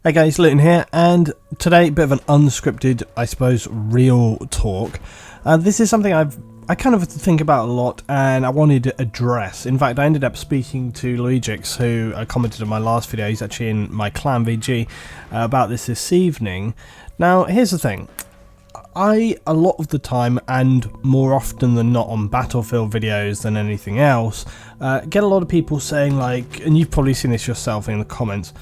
Hey guys, Luton here, and today a bit of an unscripted, I suppose, real talk. This is something I kind of think about a lot, and I wanted to address. In fact, I ended up speaking to Luigix, who I commented on my last video. He's actually in my clan VG about this evening. Now, here's the thing. A lot of the time, and more often than not on Battlefield videos than anything else, get a lot of people saying like, and you've probably seen this yourself in the comments,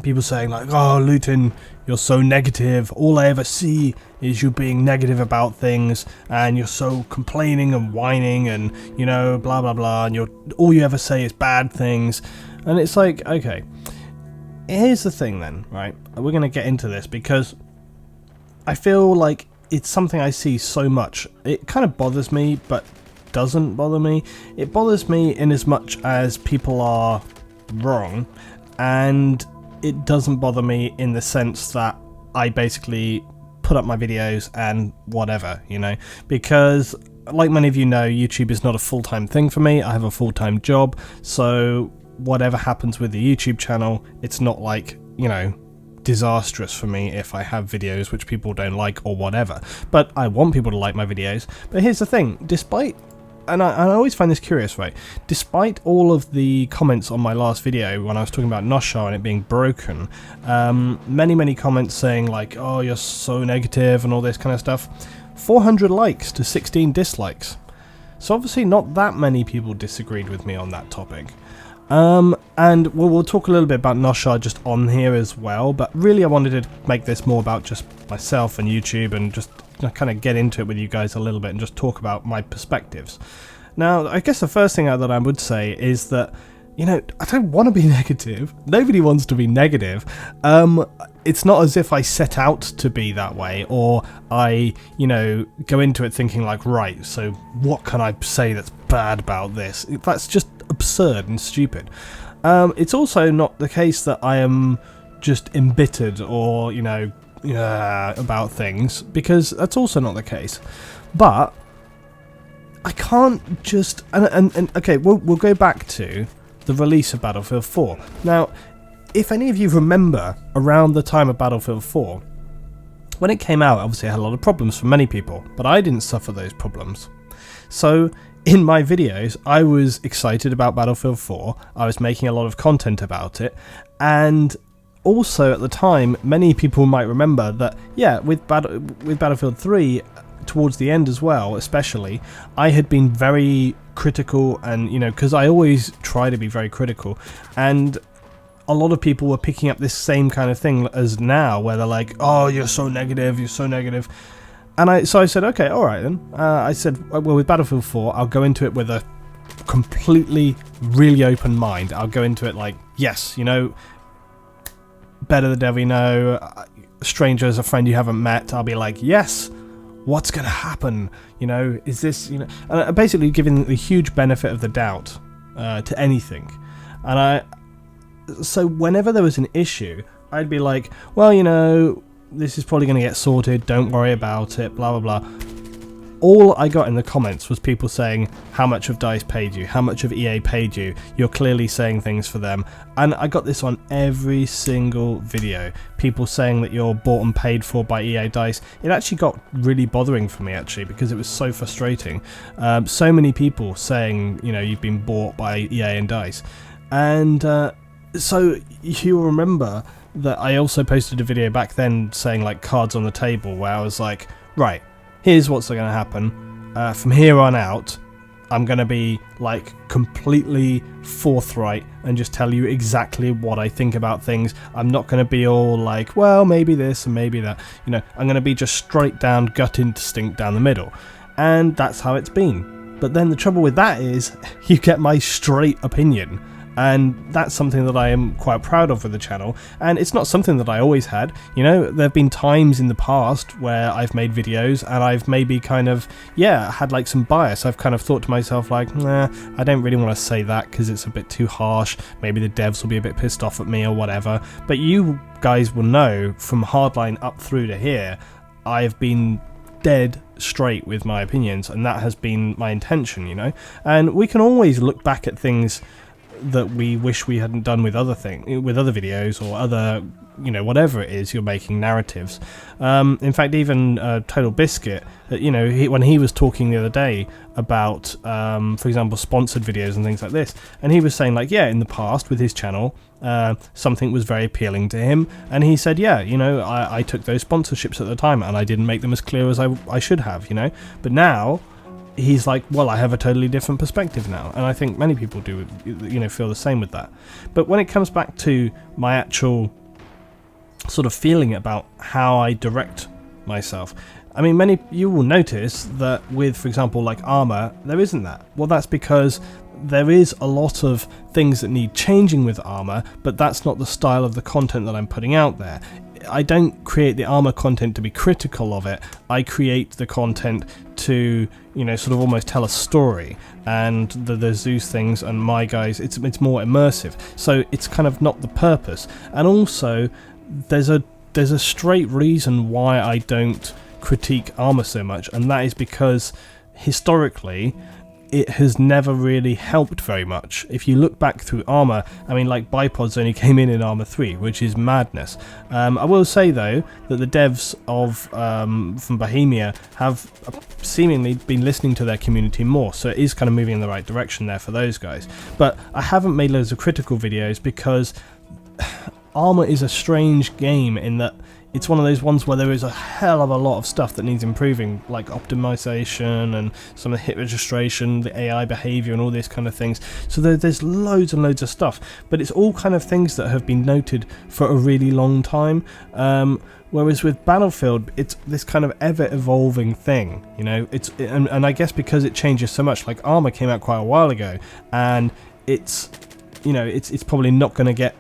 people saying like, oh Luton, you're so negative, all I ever see is you being negative about things, and you're so complaining and whining and, you know, blah blah blah, and all you ever say is bad things. And it's like, okay, here's the thing then, right? We're going to get into this because I feel like it's something I see so much. It kind of bothers me, but doesn't bother me. It bothers me in as much as people are wrong, and it doesn't bother me in the sense that I basically put up my videos and whatever, you know, because like many of you know, YouTube is not a full-time thing for me. I have a full-time job, so whatever happens with the YouTube channel, it's not like, you know, disastrous for me if I have videos which people don't like or whatever, but I want people to like my videos. But here's the thing, despite, and I always find this curious, right, despite all of the comments on my last video when I was talking about Noshaw and it being broken, many comments saying like, oh, you're so negative and all this kind of stuff, 400 likes to 16 dislikes, so obviously not that many people disagreed with me on that topic. And we'll talk a little bit about Noshaw just on here as well, but really I wanted to make this more about just myself and YouTube and just kind of get into it with you guys a little bit and just talk about my perspectives. Now, I guess the first thing that I would say is that, you know, I don't want to be negative. Nobody wants to be negative. It's not as if I set out to be that way, or I, you know, go into it thinking like, right, so what can I say that's bad about this? That's just absurd and stupid. It's also not the case that I am just embittered or, you know, about things, because that's also not the case. But I can't just and okay, we'll go back to the release of Battlefield 4. Now, if any of you remember around the time of Battlefield 4, when it came out, obviously it had a lot of problems for many people, but I didn't suffer those problems. So in my videos, I was excited about Battlefield 4, I was making a lot of content about it, and also at the time, many people might remember that, yeah, with Battlefield 3, towards the end as well, especially, I had been very critical, and, you know, because I always try to be very critical, and a lot of people were picking up this same kind of thing as now, where they're like, oh, you're so negative, and so I said, okay, alright then. I said, well, with Battlefield 4, I'll go into it with a completely, really open mind. I'll go into it like, yes, you know, better the devil you know, stranger is a friend you haven't met. I'll be like, yes, what's going to happen? You know, is this, you know, basically giving the huge benefit of the doubt to anything. And so whenever there was an issue, I'd be like, well, you know, this is probably going to get sorted, don't worry about it, blah blah blah. All I got in the comments was people saying, how much of DICE paid you, how much of EA paid you, you're clearly saying things for them. And I got this on every single video, people saying that you're bought and paid for by EA DICE. It actually got really bothering for me, actually, because it was so frustrating. So many people saying, you know, you've been bought by EA and DICE. And so you'll remember that I also posted a video back then saying like cards on the table, where I was like, right, here's what's going to happen. From here on out, I'm going to be like completely forthright and just tell you exactly what I think about things. I'm not going to be all like, well, maybe this and maybe that. You know, I'm going to be just straight down gut instinct down the middle. And that's how it's been. But then the trouble with that is you get my straight opinion. And that's something that I am quite proud of with the channel, and it's not something that I always had. You know, there have been times in the past where I've made videos and I've maybe kind of, yeah, had like some bias. I've kind of thought to myself like, nah, I don't really want to say that because it's a bit too harsh, maybe the devs will be a bit pissed off at me or whatever. But you guys will know from Hardline up through to here, I've been dead straight with my opinions, and that has been my intention, you know. And we can always look back at things that we wish we hadn't done with other videos or other, whatever it is you're making, narratives. In fact, even Total Biscuit, when he was talking the other day about, for example, sponsored videos and things like this, and he was saying, like, yeah, in the past with his channel, something was very appealing to him, and he said, yeah, I took those sponsorships at the time and I didn't make them as clear as I should have, but now he's like, well, I have a totally different perspective now, and I think many people do, feel the same with that. But when it comes back to my actual sort of feeling about how I direct myself, I mean, you will notice that with, for example, like Arma, there isn't that. Well, that's because there is a lot of things that need changing with Arma, but that's not the style of the content that I'm putting out there. I don't create the Arma content to be critical of it. I create the content to, sort of almost tell a story. And the Zeus things and my guys, it's more immersive. So it's kind of not the purpose. And also, there's a straight reason why I don't critique Arma so much, and that is because historically it has never really helped very much. If you look back through Arma, I mean, like, bipods only came in Arma 3, which is madness. I will say, though, that the devs of from Bohemia have seemingly been listening to their community more, so it is kind of moving in the right direction there for those guys. But I haven't made loads of critical videos because Arma is a strange game in that it's one of those ones where there is a hell of a lot of stuff that needs improving, like optimization and some of the hit registration, the AI behavior and all these kind of things. So there's loads and loads of stuff, but it's all kind of things that have been noted for a really long time. Whereas with Battlefield, it's this kind of ever-evolving thing, and I guess because it changes so much, like Arma came out quite a while ago, and it's probably not going to get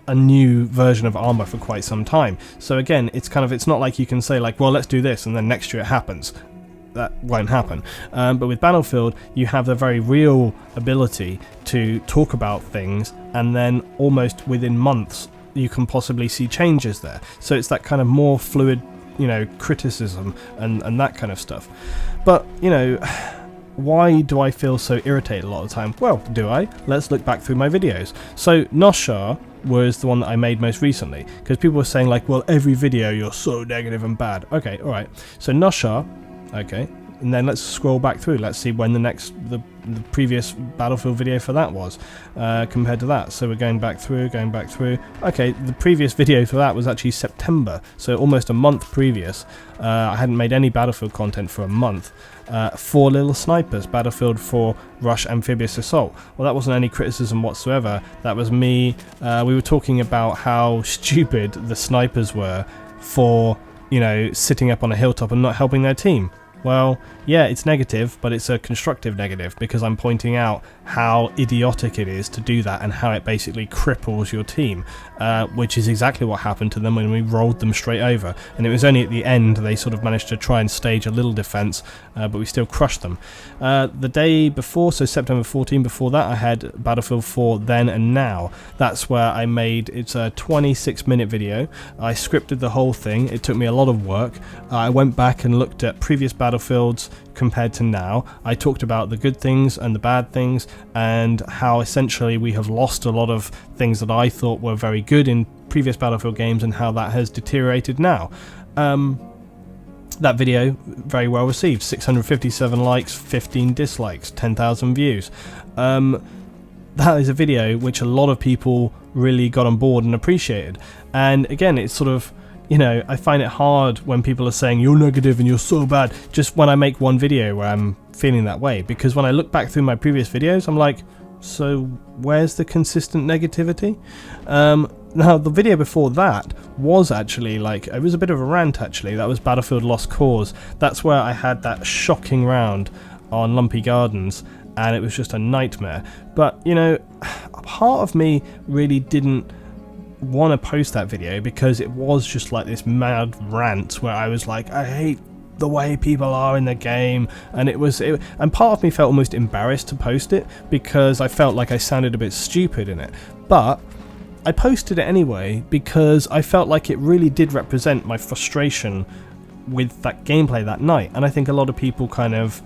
a new version of Arma for quite some time. So again, it's not like you can say, like, well, let's do this and then next year it happens. That won't happen. But with Battlefield, you have the very real ability to talk about things, and then almost within months you can possibly see changes there. So it's that kind of more fluid, criticism and that kind of stuff. But why do I feel so irritated a lot of the time? Well, do I? Let's look back through my videos. So Noshar was the one that I made most recently, because people were saying, like, well, every video you're so negative and bad. Okay, alright. So Noshar, okay, and then let's scroll back through. Let's see when the previous Battlefield video for that was compared to that. So we're going back through. Okay, the previous video for that was actually September, so almost a month previous. I hadn't made any Battlefield content for a month. 4 Little Snipers, Battlefield 4 Rush Amphibious Assault. Well, that wasn't any criticism whatsoever. That was me. We were talking about how stupid the snipers were for, sitting up on a hilltop and not helping their team. Well, yeah, it's negative, but it's a constructive negative, because I'm pointing out how idiotic it is to do that and how it basically cripples your team, which is exactly what happened to them when we rolled them straight over. And it was only at the end they sort of managed to try and stage a little defense, but we still crushed them. The day before, so September 14, before that, I had Battlefield 4 Then and Now. That's where I made, it's a 26-minute video. I scripted the whole thing. It took me a lot of work. I went back and looked at previous Battlefields compared to now. I talked about the good things and the bad things, and how essentially we have lost a lot of things that I thought were very good in previous Battlefield games, and how that has deteriorated now. That video, very well received. 657 likes, 15 dislikes, 10,000 views. That is a video which a lot of people really got on board and appreciated. And again, it's sort of, I find it hard when people are saying you're negative and you're so bad, just when I make one video where I'm feeling that way, because when I look back through my previous videos, I'm like, so where's the consistent negativity? Now, the video before that was actually, like, it was a bit of a rant, actually. That was Battlefield Lost Cause. That's where I had that shocking round on Lumpy Gardens, and it was just a nightmare. But, part of me really didn't want to post that video, because it was just like this mad rant where I was like, I hate the way people are in the game, and and part of me felt almost embarrassed to post it, because I felt like I sounded a bit stupid in it. But I posted it anyway because I felt like it really did represent my frustration with that gameplay that night, and I think a lot of people kind of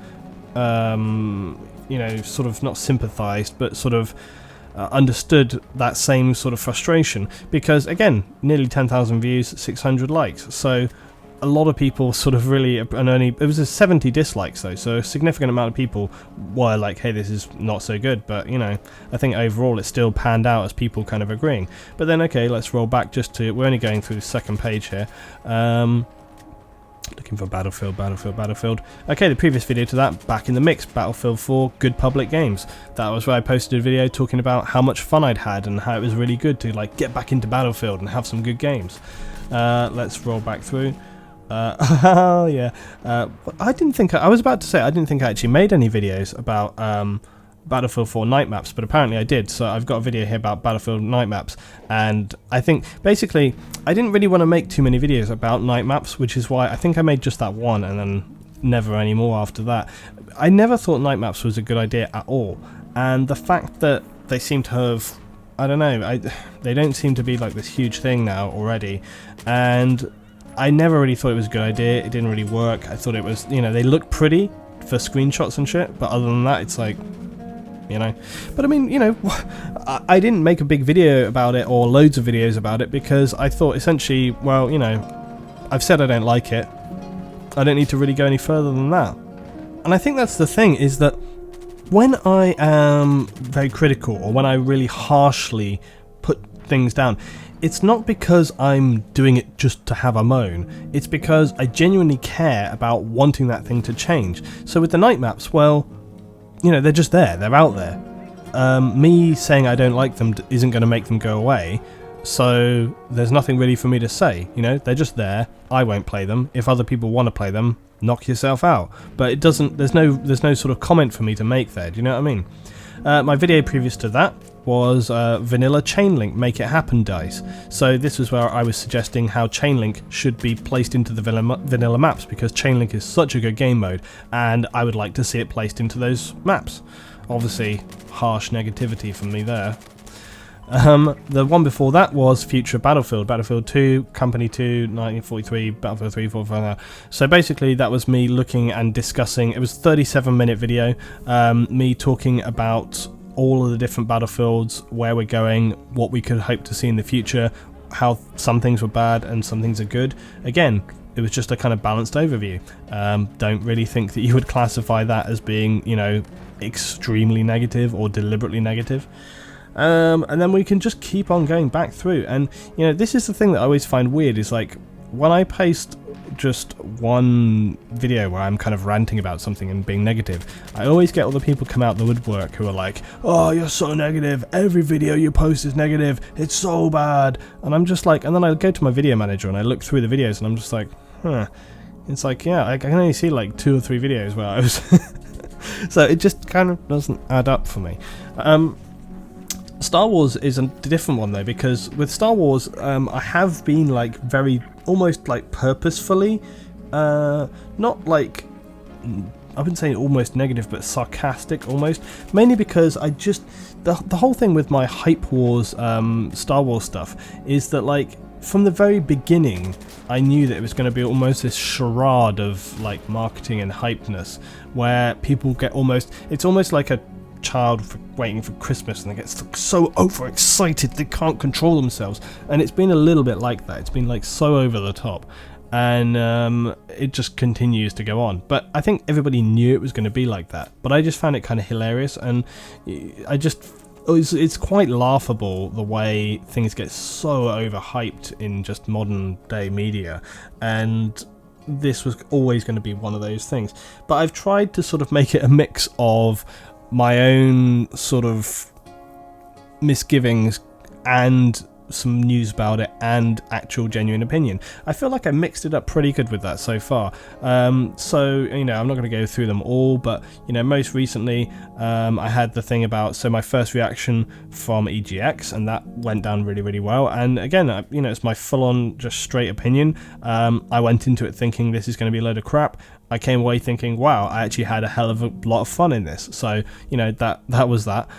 sort of not sympathized, but sort of understood that same sort of frustration, because again, nearly 10,000 views, 600 likes, so a lot of people sort of really, and only, it was a 70 dislikes though, so a significant amount of people were like, hey, this is not so good, but you know, I think overall it still panned out as people kind of agreeing. But then, okay, let's roll back just to, we're only going through the second page here, looking for Battlefield. Okay, the previous video to that, back in the mix, Battlefield 4, good public games. That was where I posted a video talking about how much fun I'd had and how it was really good to like get back into Battlefield and have some good games. Let's roll back through. Oh yeah, I didn't think, I was about to say I didn't think I actually made any videos about Battlefield 4 night maps, but apparently I did, so I've got a video here about Battlefield night maps, and I think basically I didn't really want to make too many videos about night maps, which is why I think I made just that one and then never any more after that. I never thought night maps was a good idea at all, and the fact that they seem to have, I don't know, they don't seem to be like this huge thing now already, and I never really thought it was a good idea. It didn't really work. I thought it was, you know, they look pretty for screenshots and shit, but other than that, it's like, you know. But I mean, you know, I didn't make a big video about it or loads of videos about it because I thought essentially, well, you know, I've said I don't like it. I don't need to really go any further than that. And I think that's the thing, is that when I am very critical or when I really harshly put things down, it's not because I'm doing it just to have a moan, it's because I genuinely care about wanting that thing to change. So with the night maps, well, you know, they're just there, they're out there. Me saying I don't like them isn't going to make them go away, so there's nothing really for me to say, you know, they're just there, I won't play them. If other people want to play them, knock yourself out. But it doesn't, there's no sort of comment for me to make there, do you know what I mean? My video previous to that was Vanilla Chainlink Make It Happen dice. So this was where I was suggesting how Chainlink should be placed into the vanilla maps, because Chainlink is such a good game mode and I would like to see it placed into those maps. Obviously harsh negativity from me there. The one before that was Future Battlefield 2, Company 2, 1943, Battlefield 3, 4, 5. So basically that was me looking and discussing, it was a 37-minute video, me talking about all of the different battlefields, where we're going, what we could hope to see in the future, how some things were bad and some things are good. Again, it was just a kind of balanced overview. Don't really think that you would classify that as being, you know, extremely negative or deliberately negative. And then we can just keep on going back through, and you know, this is the thing that I always find weird, is like when I post just one video where I'm kind of ranting about something and being negative, I always get all the people come out the woodwork who are like, oh, you're so negative, every video you post is negative, it's so bad. And I'm just like, and then I go to my video manager and I look through the videos and I'm just like, huh, it's like, yeah, I can only see like 2 or 3 videos where I was so it just kind of doesn't add up for me. Star Wars is a different one though, because with Star Wars, I have been like very, almost like purposefully, not like, I wouldn't say almost negative, but sarcastic almost, mainly because I just, the whole thing with my Hype Wars Star Wars stuff is that like, from the very beginning, I knew that it was going to be almost this charade of like marketing and hypeness, where people get almost, it's almost like a child waiting for Christmas and they get so overexcited they can't control themselves, and it's been a little bit like that. It's been like so over the top, and it just continues to go on. But I think everybody knew it was going to be like that, but I just found it kind of hilarious, and it's quite laughable the way things get so overhyped in just modern day media, and this was always going to be one of those things. But I've tried to sort of make it a mix of my own sort of misgivings and some news about it and actual genuine opinion. I feel like I mixed it up pretty good with that so far. So, you know, I'm not going to go through them all, but, you know, most recently I had the thing about, so my first reaction from EGX, and that went down really, really well. And again, you know, it's my full-on, just straight opinion. I went into it thinking this is going to be a load of crap. I came away thinking, wow, I actually had a hell of a lot of fun in this. So, you know, that was that.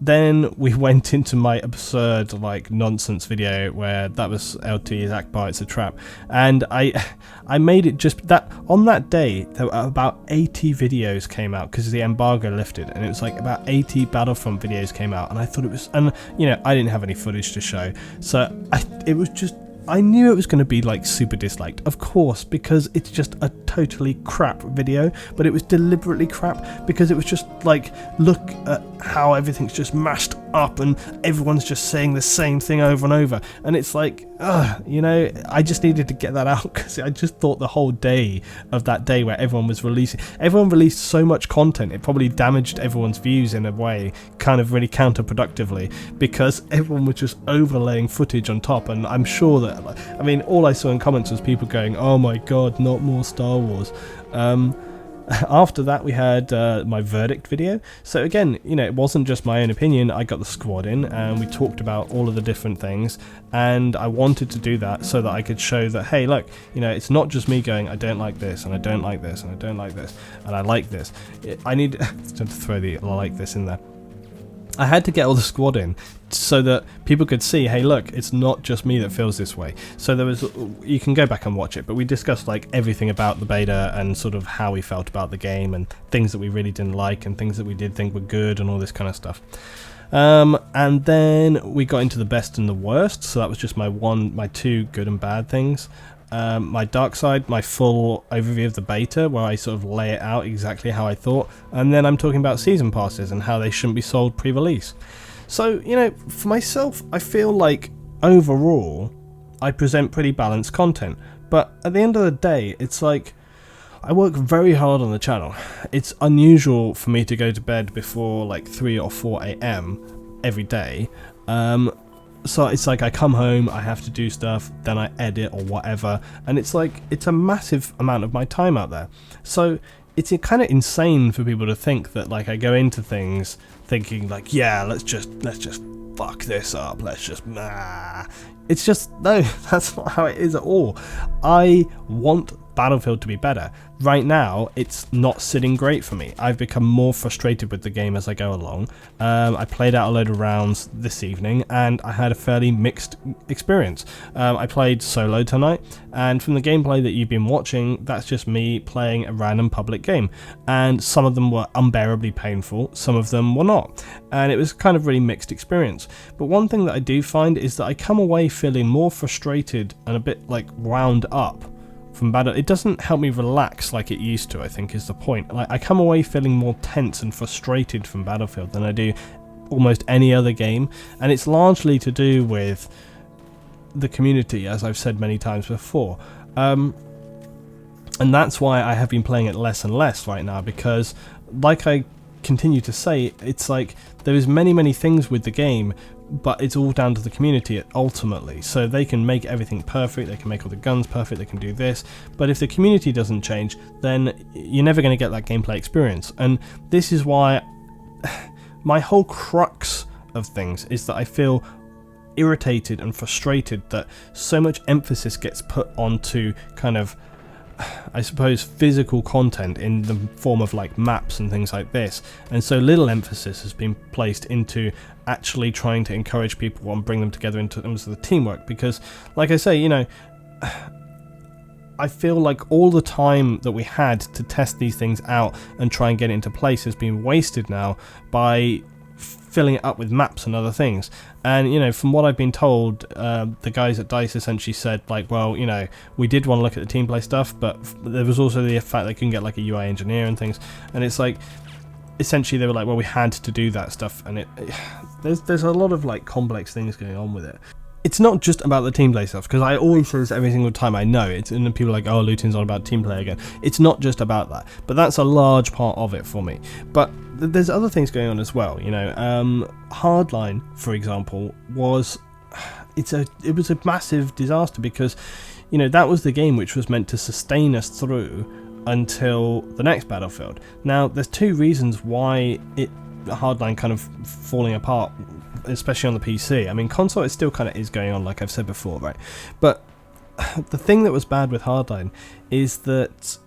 Then we went into my absurd, like, nonsense video where that was LT's Akbar, It's a Trap. And I made it just that on that day, there were about 80 videos came out because the embargo lifted, and it was like about 80 Battlefront videos came out, and I thought it was, and you know, I didn't have any footage to show, so it was just, I knew it was going to be like super disliked, of course, because it's just a totally crap video, but it was deliberately crap because it was just like, look at how everything's just mashed up and everyone's just saying the same thing over and over, and it's like, you know, I just needed to get that out because I just thought the whole day of that day where everyone released so much content, it probably damaged everyone's views in a way, kind of really counterproductively, because everyone was just overlaying footage on top. And I'm sure that, I mean, all I saw in comments was people going, oh my god, not more Star Wars. After that, we had my verdict video. So again, you know, it wasn't just my own opinion. I got the squad in and we talked about all of the different things, and I wanted to do that so that I could show that, hey, look, you know, it's not just me going, I don't like this, and I don't like this, and I don't like this, and I like this. I need to throw the I like this in there. I had to get all the squad in so that people could see, hey, look, it's not just me that feels this way. So there was, you can go back and watch it, but we discussed like everything about the beta and sort of how we felt about the game and things that we really didn't like and things that we did think were good and all this kind of stuff. And then we got into the best and the worst. So that was just my two good and bad things. My dark side, my full overview of the beta, where I sort of lay it out exactly how I thought, and then I'm talking about season passes and how they shouldn't be sold pre-release. So, you know, for myself, I feel like overall I present pretty balanced content, but at the end of the day, it's like I work very hard on the channel. It's unusual for me to go to bed before like 3 or 4 a.m. every day. So it's like I come home, I have to do stuff, then I edit or whatever, and it's like, it's a massive amount of my time out there. So it's kind of insane for people to think that like I go into things thinking like, yeah, let's just fuck this up, let's just It's just, no, that's not how it is at all. I want Battlefield to be better. Right now, it's not sitting great for me. I've become more frustrated with the game as I go along. I played out a load of rounds this evening, and I had a fairly mixed experience. I played solo tonight, and from the gameplay that you've been watching, that's just me playing a random public game. And some of them were unbearably painful, some of them were not. And it was kind of really mixed experience. But one thing that I do find is that I come away feeling more frustrated and a bit like wound up from Battle. It doesn't help me relax like it used to, I think is the point. Like, I come away feeling more tense and frustrated from Battlefield than I do almost any other game, and it's largely to do with the community, as I've said many times before. And that's why I have been playing it less and less right now, because like I continue to say, it's like there is many things with the game, but it's all down to the community ultimately. So they can make everything perfect, they can make all the guns perfect, they can do this, but if the community doesn't change, then you're never going to get that gameplay experience. And this is why my whole crux of things is that I feel irritated and frustrated that so much emphasis gets put onto kind of, I suppose, physical content in the form of like maps and things like this, and so little emphasis has been placed into actually trying to encourage people and bring them together in terms of the teamwork. Because like I say, you know, I feel like all the time that we had to test these things out and try and get it into place has been wasted now by filling it up with maps and other things. And, you know, from what I've been told, the guys at DICE essentially said, like, well, you know, we did want to look at the team play stuff, but there was also the fact they couldn't get, like, a UI engineer and things. And it's like, essentially they were like, well, we had to do that stuff. And there's a lot of, like, complex things going on with it. It's not just about the team play stuff, because I always say this every single time I know it, and people are like, oh, Luton's on about team play again. It's not just about that, but that's a large part of it for me. But there's other things going on as well, you know. Hardline, for example, was it was a massive disaster, because, you know, that was the game which was meant to sustain us through until the next Battlefield. Now, there's two reasons why Hardline kind of falling apart, especially on the PC. I mean, console, it still kind of is going on, like I've said before, right? But the thing that was bad with Hardline is that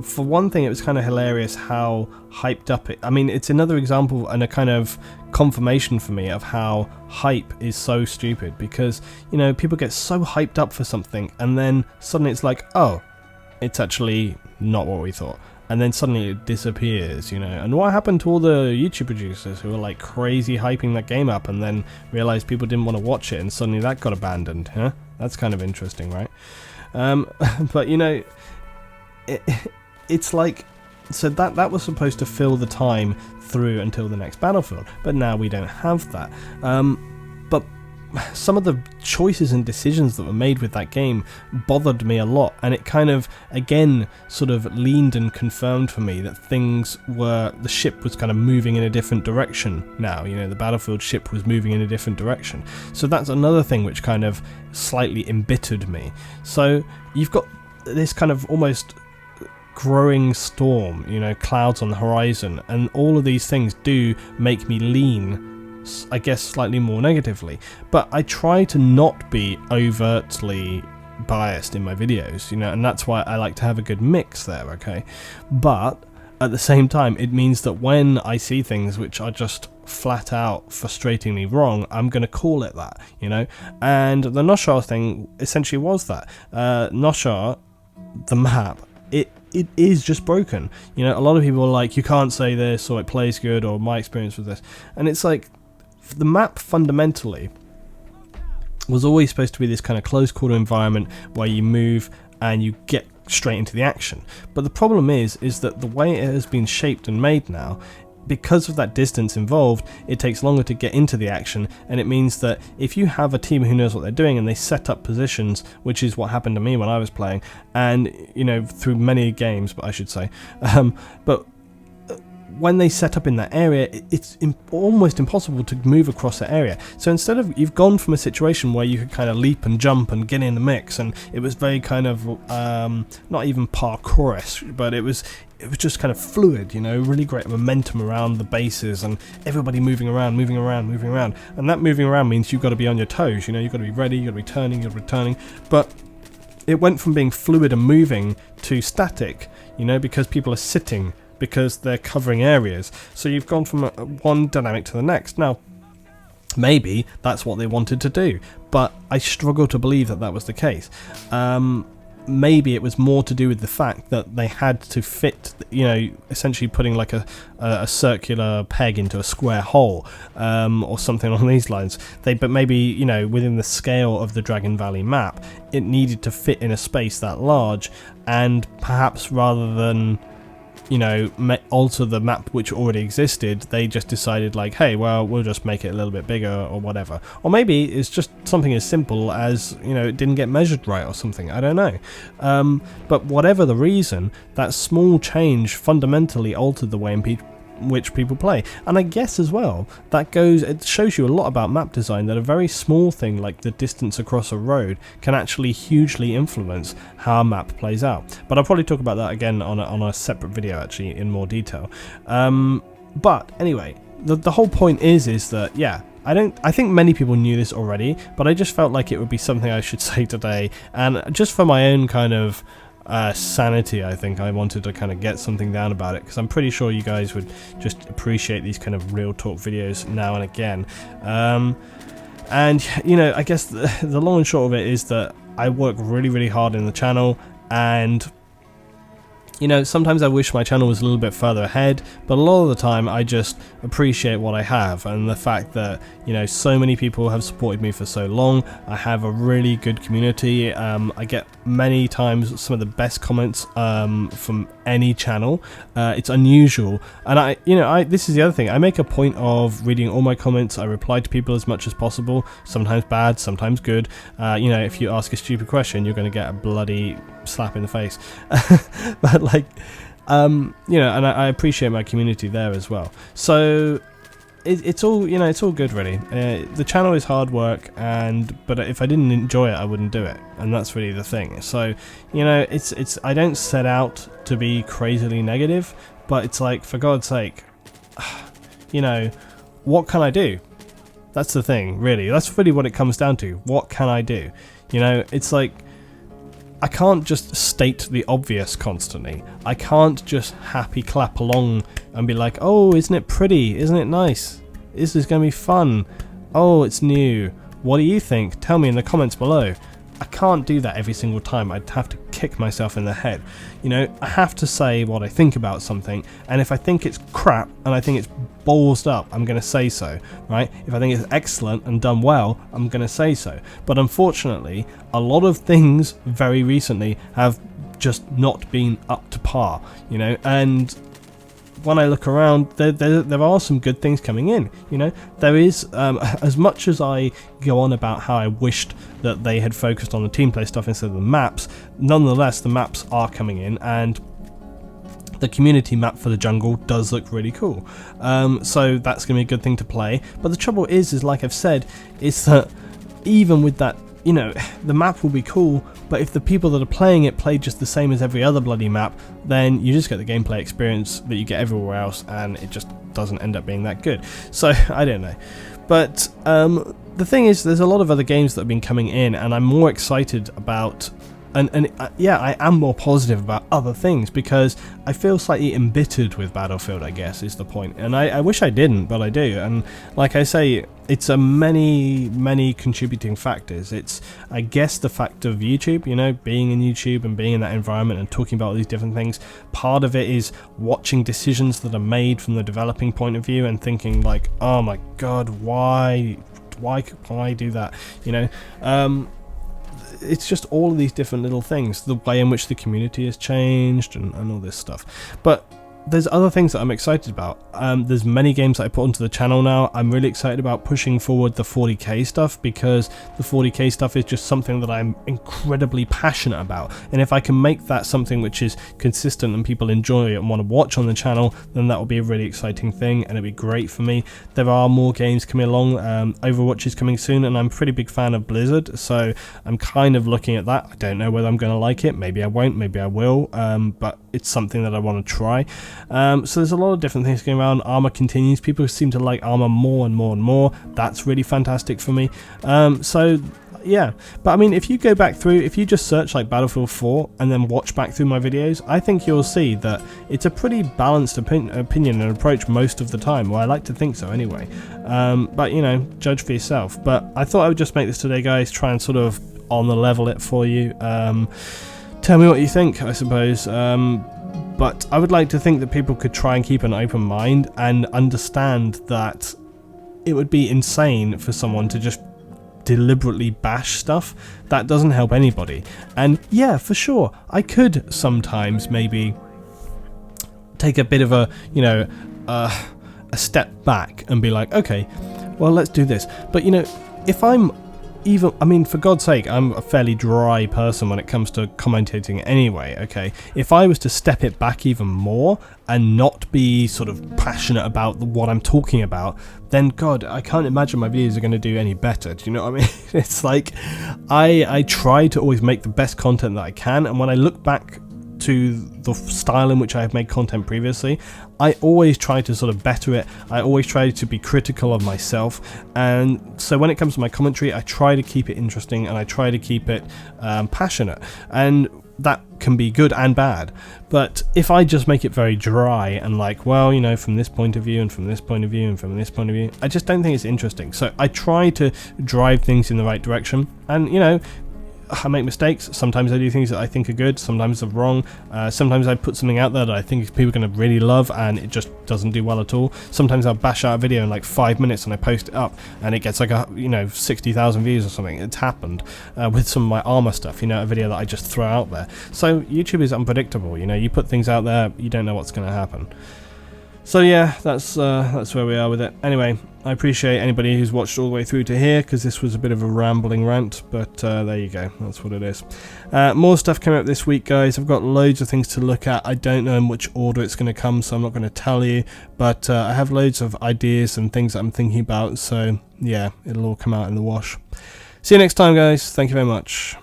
for one thing, it was kind of hilarious how hyped up it. I mean, it's another example and a kind of confirmation for me of how hype is so stupid, because, you know, people get so hyped up for something and then suddenly it's like, oh, it's actually not what we thought. And then suddenly it disappears, you know. And what happened to all the YouTube producers who were like crazy hyping that game up and then realized people didn't want to watch it and suddenly that got abandoned, huh? That's kind of interesting, right? But, you know, it's like, so that was supposed to fill the time through until the next Battlefield, but now we don't have that. But some of the choices and decisions that were made with that game bothered me a lot, and it kind of again sort of leaned and confirmed for me that the ship was kind of moving in a different direction now. You know, the Battlefield ship was moving in a different direction. So that's another thing which kind of slightly embittered me. So you've got this kind of almost growing storm, you know, clouds on the horizon, and all of these things do make me lean, I guess, slightly more negatively. But I try to not be overtly biased in my videos, you know, and that's why I like to have a good mix there, okay? But at the same time, it means that when I see things which are just flat out frustratingly wrong, I'm going to call it that, you know? And the Noshaar thing essentially was that. Noshaar, the map, it is just broken. You know, a lot of people are like, you can't say this, or it plays good, or my experience with this. And it's like, the map fundamentally was always supposed to be this kind of close quarter environment where you move and you get straight into the action. But the problem is that the way it has been shaped and made now, because of that distance involved, it takes longer to get into the action, and it means that if you have a team who knows what they're doing and they set up positions, which is what happened to me when I was playing, and, you know, through many games, but I should say, but when they set up in that area, it's almost impossible to move across that area. So instead of, you've gone from a situation where you could kind of leap and jump and get in the mix, and it was very kind of not even parkour-esque, but it was just kind of fluid, you know, really great momentum around the bases and everybody moving around, and that moving around means you've got to be on your toes, you know, you've got to be ready, you've got to be turning, you're returning. But it went from being fluid and moving to static, you know, because people are sitting, because they're covering areas. So you've gone from one dynamic to the next. Now, maybe that's what they wanted to do, but I struggle to believe that was the case. Maybe it was more to do with the fact that they had to fit, you know, essentially putting like a circular peg into a square hole, or something along these lines. But maybe, you know, within the scale of the Dragon Valley map, it needed to fit in a space that large, and perhaps rather than, you know, alter the map which already existed, they just decided like, hey, well, we'll just make it a little bit bigger or whatever. Or maybe it's just something as simple as, you know, it didn't get measured right or something, I don't know. But whatever the reason, that small change fundamentally altered the way in which people play. And I guess as well, it shows you a lot about map design, that a very small thing like the distance across a road can actually hugely influence how a map plays out. But I'll probably talk about that again on a separate video, actually, in more detail. But anyway, the whole point is that, yeah, I think many people knew this already, but I just felt like it would be something I should say today, and just for my own kind of sanity, I think I wanted to kind of get something down about it, because I'm pretty sure you guys would just appreciate these kind of real talk videos now and again. And, you know, I guess the long and short of it is that I work really, really hard in the channel, and, you know, sometimes I wish my channel was a little bit further ahead, but a lot of the time I just appreciate what I have, and the fact that, you know, so many people have supported me for so long. I have a really good community. I get many times some of the best comments from any channel. It's unusual, and this is the other thing. I make a point of reading all my comments. I reply to people as much as possible, sometimes bad, sometimes good. You know, if you ask a stupid question, you're going to get a bloody slap in the face. But like, you know, and I appreciate my community there as well. So it's all, you know, it's all good really. The channel is hard work, but if I didn't enjoy it, I wouldn't do it, and that's really the thing. So, you know, it's I don't set out to be crazily negative, but it's like, for God's sake, you know, what can I do? That's the thing, really. That's really what it comes down to. What can I do? You know, it's like, I can't just state the obvious constantly. I can't just happy clap along and be like, oh, isn't it pretty? Isn't it nice? This is going to be fun. Oh, it's new. What do you think? Tell me in the comments below. I can't do that every single time. I'd have to kick myself in the head. You know, I have to say what I think about something, and if I think it's crap and I think it's ballsed up, I'm going to say so, right? If I think it's excellent and done well, I'm going to say so. But unfortunately, a lot of things very recently have just not been up to par, you know, and when I look around, there are some good things coming in. You know, there is, as much as I go on about how I wished that they had focused on the team play stuff instead of the maps, nonetheless, the maps are coming in, and the community map for the jungle does look really cool. So that's going to be a good thing to play. But the trouble is like I've said, is that even with that, you know, the map will be cool, but if the people that are playing it play just the same as every other bloody map, then you just get the gameplay experience that you get everywhere else, and it just doesn't end up being that good. So, I don't know. But the thing is, there's a lot of other games that have been coming in, and I'm more excited about... yeah, I am more positive about other things because I feel slightly embittered with Battlefield, I guess, is the point. And I wish I didn't, but I do. And like I say, it's a many contributing factors. It's, I guess, the fact of YouTube, you know, being in YouTube and being in that environment and talking about all these different things. Part of it is watching decisions that are made from the developing point of view and thinking like, oh my god, why do that, you know? It's just all of these different little things, the way in which the community has changed and all this stuff. But there's other things that I'm excited about. There's many games that I put onto the channel now. I'm really excited about pushing forward the 40k stuff, because the 40k stuff is just something that I'm incredibly passionate about, and if I can make that something which is consistent and people enjoy and want to watch on the channel, then that will be a really exciting thing, and it'll be great for me. There are more games coming along. Overwatch is coming soon, and I'm a pretty big fan of Blizzard, so I'm kind of looking at that. I don't know whether I'm going to like it. Maybe I won't, maybe I will, but it's something that I want to try. So there's a lot of different things going around. Armor continues. People seem to like Armor more and more and more. That's really fantastic for me. So yeah, but I mean, if you go back through, if you just search like Battlefield 4 and then watch back through my videos, I think you'll see that it's a pretty balanced opinion and approach most of the time. Well, I like to think so anyway. But you know, judge for yourself. But I thought I would just make this today, guys, try and sort of on the level it for you. Tell me what you think, I suppose. But I would like to think that people could try and keep an open mind and understand that it would be insane for someone to just deliberately bash stuff. That doesn't help anybody. And yeah, for sure, I could sometimes maybe take a bit of a, you know, a step back and be like, okay, well, let's do this. But you know, if I'm even, I mean, for God's sake, I'm a fairly dry person when it comes to commentating anyway, okay? If I was to step it back even more and not be sort of passionate about what I'm talking about, then God, I can't imagine my videos are going to do any better. Do you know what I mean? It's like, I try to always make the best content that I can, and when I look back to the style in which I have made content previously, I always try to sort of better it. I always try to be critical of myself, and so when it comes to my commentary, I try to keep it interesting and I try to keep it passionate, and that can be good and bad. But if I just make it very dry and like, well, you know, from this point of view and from this point of view and from this point of view, I just don't think it's interesting. So I try to drive things in the right direction, and you know, I make mistakes. Sometimes I do things that I think are good, sometimes they're wrong. Sometimes I put something out there that I think people are going to really love and it just doesn't do well at all. Sometimes I'll bash out a video in like 5 minutes and I post it up and it gets like 60,000 views or something. It's happened with some of my Armor stuff, you know, a video that I just throw out there. So YouTube is unpredictable, you know, you put things out there, you don't know what's going to happen. So yeah, that's where we are with it. Anyway, I appreciate anybody who's watched all the way through to here, because this was a bit of a rambling rant, but there you go, that's what it is. More stuff coming up this week, guys. I've got loads of things to look at. I don't know in which order it's going to come, so I'm not going to tell you, but I have loads of ideas and things that I'm thinking about, so yeah, it'll all come out in the wash. See you next time, guys. Thank you very much.